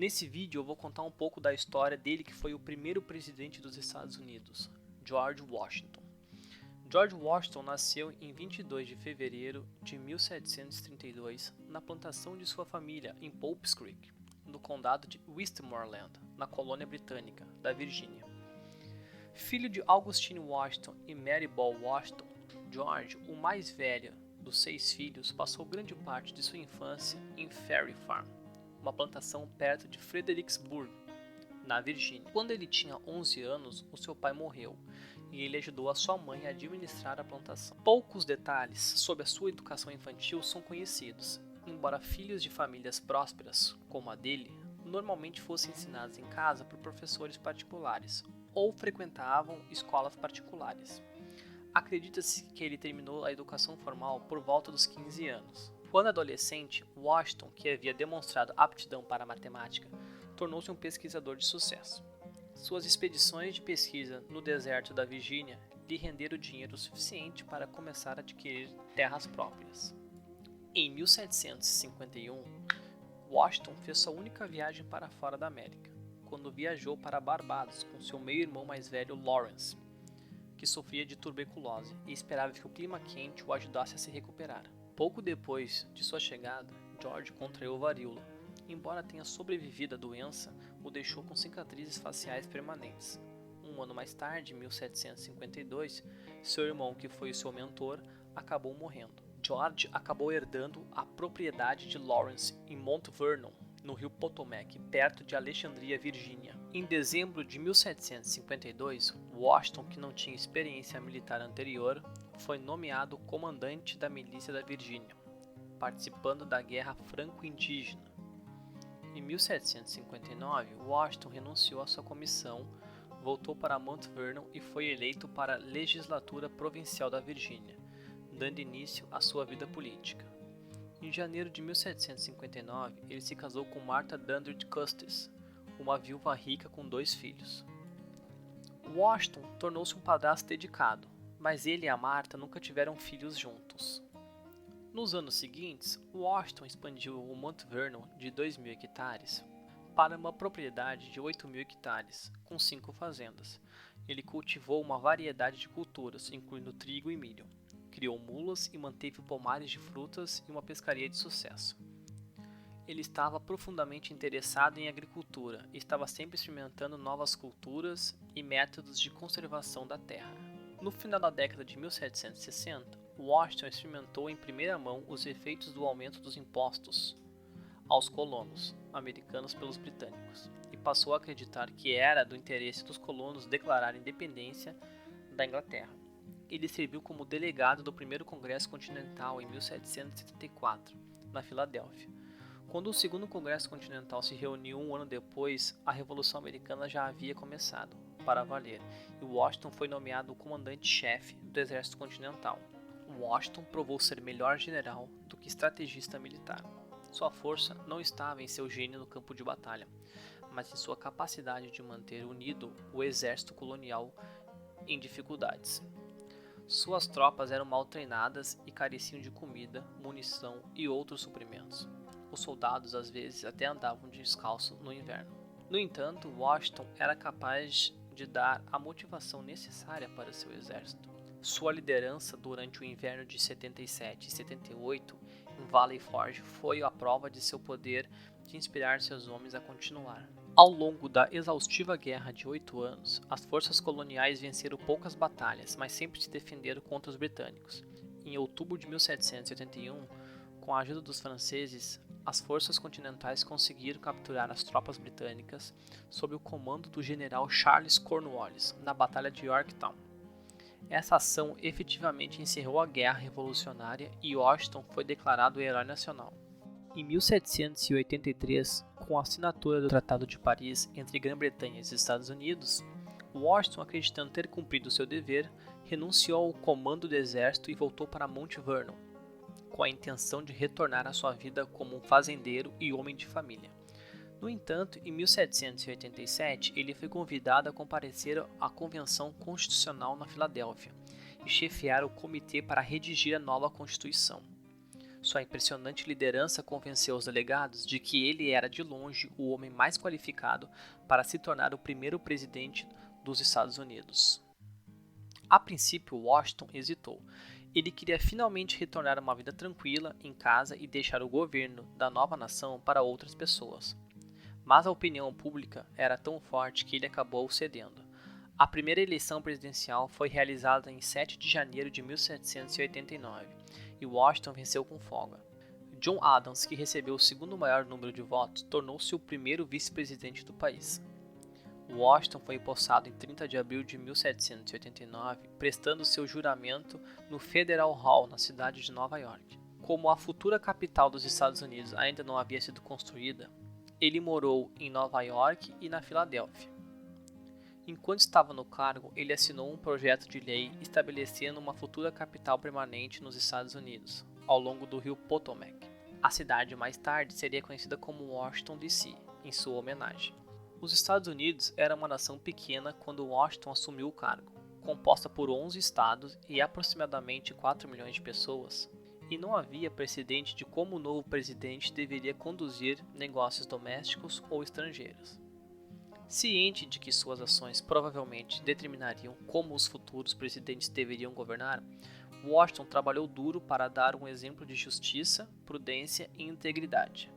Nesse vídeo eu vou contar um pouco da história dele que foi o primeiro presidente dos Estados Unidos, George Washington. George Washington nasceu em 22 de fevereiro de 1732 na plantação de sua família em Pope's Creek, no condado de Westmoreland, na colônia britânica da Virgínia. Filho de Augustine Washington e Mary Ball Washington, George, o mais velho dos 6 filhos, passou grande parte de sua infância em Ferry Farm, uma plantação perto de Fredericksburg, na Virgínia. Quando ele tinha 11 anos, o seu pai morreu e ele ajudou a sua mãe a administrar a plantação. Poucos detalhes sobre a sua educação infantil são conhecidos, embora filhos de famílias prósperas, como a dele, normalmente fossem ensinados em casa por professores particulares ou frequentavam escolas particulares. Acredita-se que ele terminou a educação formal por volta dos 15 anos. Quando adolescente, Washington, que havia demonstrado aptidão para a matemática, tornou-se um pesquisador de sucesso. Suas expedições de pesquisa no deserto da Virgínia lhe renderam dinheiro suficiente para começar a adquirir terras próprias. Em 1751, Washington fez sua única viagem para fora da América, quando viajou para Barbados com seu meio-irmão mais velho Lawrence, que sofria de tuberculose e esperava que o clima quente o ajudasse a se recuperar. Pouco depois de sua chegada, George contraiu varíola. Embora tenha sobrevivido à doença, o deixou com cicatrizes faciais permanentes. Um ano mais tarde, em 1752, seu irmão, que foi seu mentor, acabou morrendo. George acabou herdando a propriedade de Lawrence em Mount Vernon, no rio Potomac, perto de Alexandria, Virgínia. Em dezembro de 1752, Washington, que não tinha experiência militar anterior, foi nomeado comandante da milícia da Virgínia, participando da Guerra Franco-Indígena. Em 1759, Washington renunciou à sua comissão, voltou para Mount Vernon e foi eleito para a legislatura provincial da Virgínia, dando início à sua vida política. Em janeiro de 1759, ele se casou com Martha Dandridge Custis, uma viúva rica com 2 filhos. Washington tornou-se um padrasto dedicado, mas ele e a Martha nunca tiveram filhos juntos. Nos anos seguintes, Washington expandiu o Mount Vernon de 2.000 hectares para uma propriedade de 8.000 hectares, com 5 fazendas. Ele cultivou uma variedade de culturas, incluindo trigo e milho. Criou mulas e manteve pomares de frutas e uma pescaria de sucesso. Ele estava profundamente interessado em agricultura e estava sempre experimentando novas culturas e métodos de conservação da terra. No final da década de 1760, Washington experimentou em primeira mão os efeitos do aumento dos impostos aos colonos americanos pelos britânicos e passou a acreditar que era do interesse dos colonos declarar a independência da Inglaterra. Ele serviu como delegado do primeiro Congresso Continental em 1774, na Filadélfia. Quando o segundo Congresso Continental se reuniu um ano depois, a Revolução Americana já havia começado, para valer, e Washington foi nomeado o comandante-chefe do Exército Continental. Washington provou ser melhor general do que estrategista militar. Sua força não estava em seu gênio no campo de batalha, mas em sua capacidade de manter unido o exército colonial em dificuldades. Suas tropas eram mal treinadas e careciam de comida, munição e outros suprimentos. Os soldados às vezes até andavam descalços no inverno. No entanto, Washington era capaz de dar a motivação necessária para seu exército. Sua liderança durante o inverno de 77 e 78 em Valley Forge foi a prova de seu poder de inspirar seus homens a continuar. Ao longo da exaustiva guerra de 8 anos, as forças coloniais venceram poucas batalhas, mas sempre se defenderam contra os britânicos. Em outubro de 1781, com a ajuda dos franceses, as forças continentais conseguiram capturar as tropas britânicas sob o comando do general Charles Cornwallis na Batalha de Yorktown. Essa ação efetivamente encerrou a Guerra Revolucionária e Washington foi declarado herói nacional. Em 1783, com a assinatura do Tratado de Paris entre Grã-Bretanha e os Estados Unidos, Washington, acreditando ter cumprido seu dever, renunciou ao comando do exército e voltou para Mount Vernon, com a intenção de retornar à sua vida como um fazendeiro e homem de família. No entanto, em 1787, ele foi convidado a comparecer à Convenção Constitucional na Filadélfia e chefiar o comitê para redigir a nova Constituição. Sua impressionante liderança convenceu os delegados de que ele era de longe o homem mais qualificado para se tornar o primeiro presidente dos Estados Unidos. A princípio, Washington hesitou. Ele queria finalmente retornar a uma vida tranquila em casa e deixar o governo da nova nação para outras pessoas. Mas a opinião pública era tão forte que ele acabou cedendo. A primeira eleição presidencial foi realizada em 7 de janeiro de 1789 e Washington venceu com folga. John Adams, que recebeu o segundo maior número de votos, tornou-se o primeiro vice-presidente do país. Washington foi empossado em 30 de abril de 1789, prestando seu juramento no Federal Hall, na cidade de Nova York. Como a futura capital dos Estados Unidos ainda não havia sido construída, ele morou em Nova York e na Filadélfia. Enquanto estava no cargo, ele assinou um projeto de lei estabelecendo uma futura capital permanente nos Estados Unidos, ao longo do rio Potomac. A cidade mais tarde seria conhecida como Washington, D.C., em sua homenagem. Os Estados Unidos era uma nação pequena quando Washington assumiu o cargo, composta por 11 estados e aproximadamente 4 milhões de pessoas, e não havia precedente de como o novo presidente deveria conduzir negócios domésticos ou estrangeiros. Ciente de que suas ações provavelmente determinariam como os futuros presidentes deveriam governar, Washington trabalhou duro para dar um exemplo de justiça, prudência e integridade.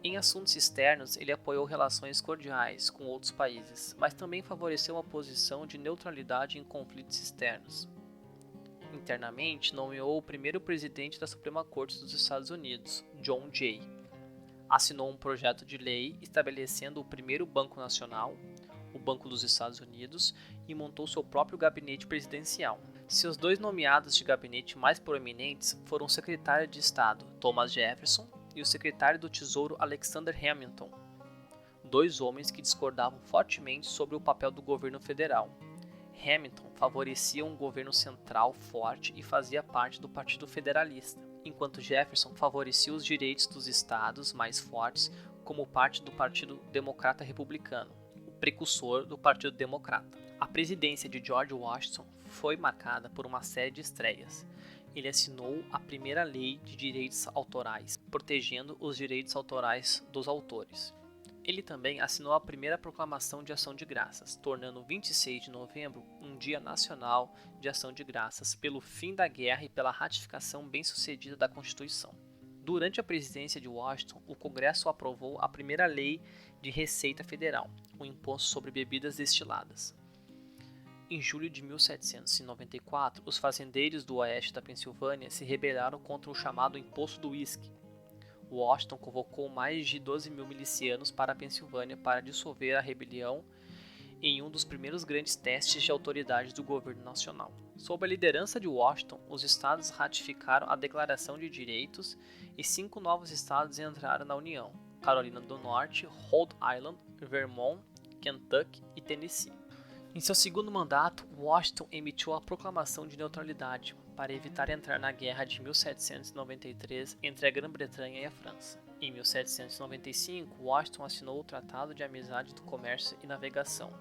Em assuntos externos, ele apoiou relações cordiais com outros países, mas também favoreceu uma posição de neutralidade em conflitos externos. Internamente, nomeou o primeiro presidente da Suprema Corte dos Estados Unidos, John Jay. Assinou um projeto de lei estabelecendo o primeiro Banco Nacional, o Banco dos Estados Unidos, e montou seu próprio gabinete presidencial. Seus dois nomeados de gabinete mais proeminentes foram o secretário de Estado, Thomas Jefferson, e o secretário do Tesouro Alexander Hamilton, dois homens que discordavam fortemente sobre o papel do governo federal. Hamilton favorecia um governo central forte e fazia parte do Partido Federalista, enquanto Jefferson favorecia os direitos dos estados mais fortes como parte do Partido Democrata Republicano, o precursor do Partido Democrata. A presidência de George Washington foi marcada por uma série de estreias. Ele assinou a primeira lei de direitos autorais, protegendo os direitos autorais dos autores. Ele também assinou a primeira proclamação de ação de graças, tornando 26 de novembro um dia nacional de ação de graças pelo fim da guerra e pela ratificação bem-sucedida da Constituição. Durante a presidência de Washington, o Congresso aprovou a primeira lei de Receita Federal, o Imposto sobre Bebidas Destiladas. Em julho de 1794, os fazendeiros do oeste da Pensilvânia se rebelaram contra o chamado Imposto do Uísque. Washington convocou mais de 12 mil milicianos para a Pensilvânia para dissolver a rebelião em um dos primeiros grandes testes de autoridade do governo nacional. Sob a liderança de Washington, os estados ratificaram a Declaração de Direitos e 5 novos estados entraram na União: Carolina do Norte, Rhode Island, Vermont, Kentucky e Tennessee. Em seu segundo mandato, Washington emitiu a Proclamação de Neutralidade para evitar entrar na Guerra de 1793 entre a Grã-Bretanha e a França. Em 1795, Washington assinou o Tratado de Amizade do Comércio e Navegação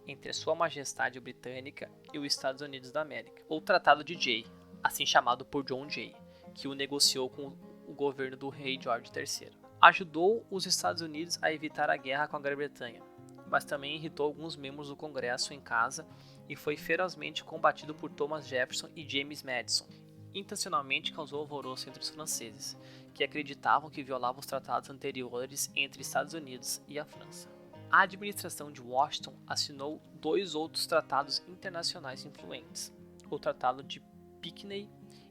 entre a Sua Majestade Britânica e os Estados Unidos da América, ou Tratado de Jay, assim chamado por John Jay, que o negociou com o governo do rei George III. Ajudou os Estados Unidos a evitar a guerra com a Grã-Bretanha, mas também irritou alguns membros do Congresso em casa e foi ferozmente combatido por Thomas Jefferson e James Madison. Intencionalmente causou alvoroço entre os franceses, que acreditavam que violava os tratados anteriores entre Estados Unidos e a França. A administração de Washington assinou 2 outros tratados internacionais influentes: o Tratado de Pinckney,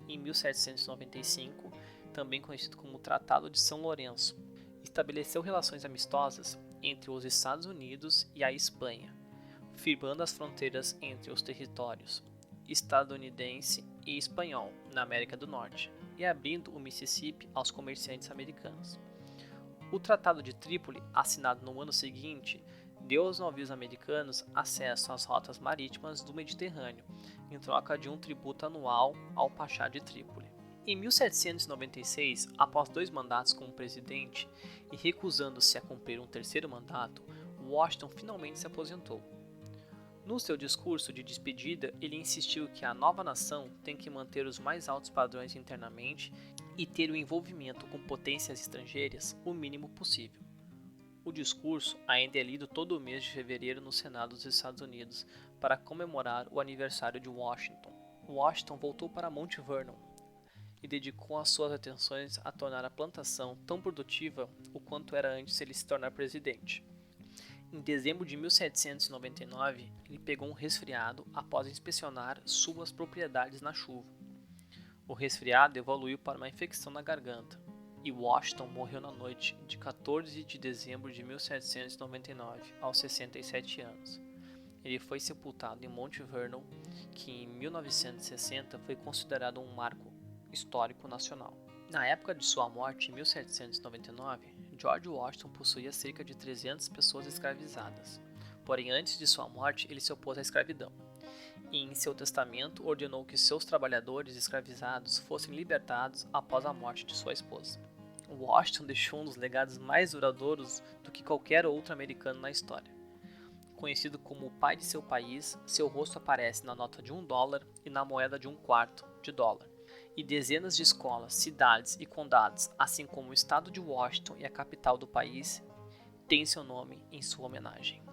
em 1795, também conhecido como Tratado de São Lourenço, estabeleceu relações amistosas entre os Estados Unidos e a Espanha, firmando as fronteiras entre os territórios estadunidense e espanhol na América do Norte e abrindo o Mississippi aos comerciantes americanos. O Tratado de Trípoli, assinado no ano seguinte, deu aos navios americanos acesso às rotas marítimas do Mediterrâneo, em troca de um tributo anual ao Pachá de Trípoli. Em 1796, após 2 mandatos como presidente e recusando-se a cumprir um terceiro mandato, Washington finalmente se aposentou. No seu discurso de despedida, ele insistiu que a nova nação tem que manter os mais altos padrões internamente e ter o envolvimento com potências estrangeiras o mínimo possível. O discurso ainda é lido todo o mês de fevereiro no Senado dos Estados Unidos para comemorar o aniversário de Washington. Washington voltou para Mount Vernon e dedicou as suas atenções a tornar a plantação tão produtiva o quanto era antes ele se tornar presidente. Em dezembro de 1799, ele pegou um resfriado após inspecionar suas propriedades na chuva. O resfriado evoluiu para uma infecção na garganta, e Washington morreu na noite de 14 de dezembro de 1799, aos 67 anos. Ele foi sepultado em Mount Vernon, que em 1960 foi considerado um marco histórico nacional. Na época de sua morte, em 1799, George Washington possuía cerca de 300 pessoas escravizadas. Porém, antes de sua morte, ele se opôs à escravidão. E em seu testamento ordenou que seus trabalhadores escravizados fossem libertados após a morte de sua esposa. Washington deixou um dos legados mais duradouros do que qualquer outro americano na história. Conhecido como o pai de seu país, seu rosto aparece na nota de $1 e na moeda de $0,25. E dezenas de escolas, cidades e condados, assim como o estado de Washington e a capital do país, têm seu nome em sua homenagem.